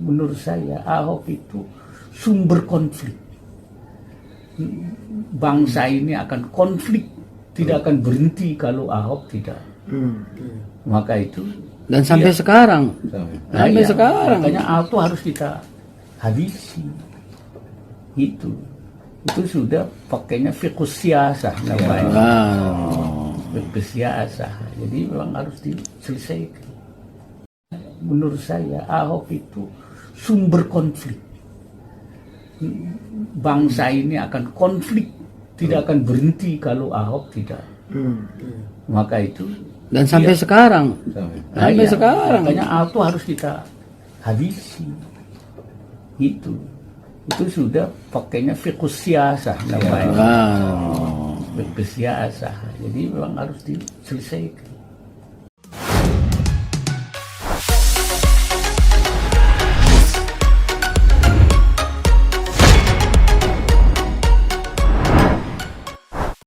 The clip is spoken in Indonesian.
menurut saya Ahok itu sumber konflik. Bangsa ini akan konflik, tidak akan berhenti kalau Ahok tidak. Maka itu. Dan sampai sekarang. Sampai sekarang. Makanya Ahok itu harus kita habisi. Itu sudah pakainya fiqhus siyasah namanya. Fiqhus siyasah. Jadi memang harus diselesaikan. Menurut saya Ahok itu sumber konflik. Bangsa ini akan konflik, tidak akan berhenti kalau Ahok tidak. Maka itu. Dan sampai sekarang. Sampai sekarang. Makanya Ahok itu harus kita habisi. Itu sudah pakainya fiqhus siyasah namanya. Fiqhus siyasah. Jadi memang harus diselesaikan.